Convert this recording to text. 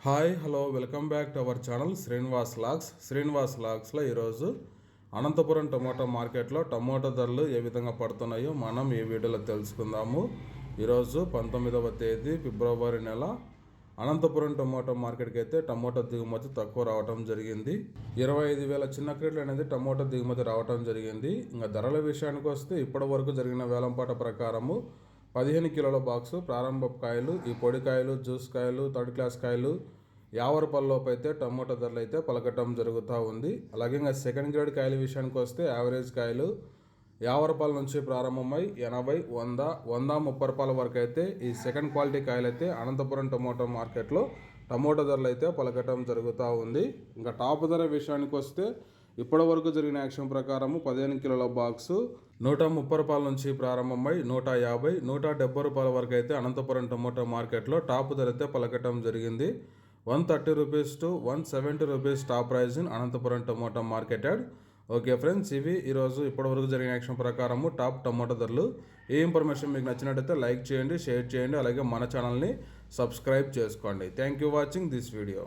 Hi hello welcome back to our channel Srinivas లాగ్స్లో ఈరోజు Anantapuram tomato మార్కెట్లో టమోటా ధరలు ఏ విధంగా పడుతున్నాయో మనం ఈ వీడియోలో తెలుసుకుందాము. ఈరోజు 19వ తేదీ ఫిబ్రవరి నెల అనంతపురం టమోటా మార్కెట్కి అయితే టమోటా దిగుమతి తక్కువ రావడం జరిగింది. 25,000 చిన్న క్రేట్లు అనేది టమోటా దిగుమతి రావడం జరిగింది. ఇంకా ధరల విషయానికి వస్తే ఇప్పటి వరకు జరిగిన వేలంపాట ప్రకారము 15 కిలోల బాక్సు ప్రారంభపు కాయలు, ఈ పొడి కాయలు, జ్యూస్ కాయలు, థర్డ్ క్లాస్ కాయలు 50 రూపాయల లోపు అయితే టమోటా ధరలు అయితే పలకటం జరుగుతూ ఉంది. అలాగే ఇంకా సెకండ్ గ్రేడ్ కాయల విషయానికి వస్తే యావరేజ్ కాయలు 50 రూపాయల నుంచి ప్రారంభమై 80, 100, 130 రూపాయల వరకు అయితే ఈ సెకండ్ క్వాలిటీ కాయలు అయితే అనంతపురం టమోటా మార్కెట్లో టమోటా ధరలు అయితే పలకటం జరుగుతూ ఉంది. ఇంకా టాప్ ధర విషయానికి వస్తే ఇప్పటి వరకు జరిగిన యాక్షన్ ప్రకారము 15 కిలోల బాక్సు 130 రూపాయల నుంచి ప్రారంభమై 150, 170 రూపాయల వరకు అయితే అనంతపురం టమోటా మార్కెట్లో టాప్ ధర అయితే పలకటం జరిగింది. 130 rupees to 170 rupees top price in Anantapuram tomato marketed. Okay friends, ఇవి ఈరోజు ఇప్పటివరకు జరిగిన యాక్షన్ ప్రకారము టాప్ టమోటా ధరలు. ఈ ఇన్ఫర్మేషన్ మీకు నచ్చినట్టయితే లైక్ చేయండి, షేర్ చేయండి, అలాగే మన ఛానల్ని సబ్స్క్రైబ్ చేసుకోండి. Thank you watching this video.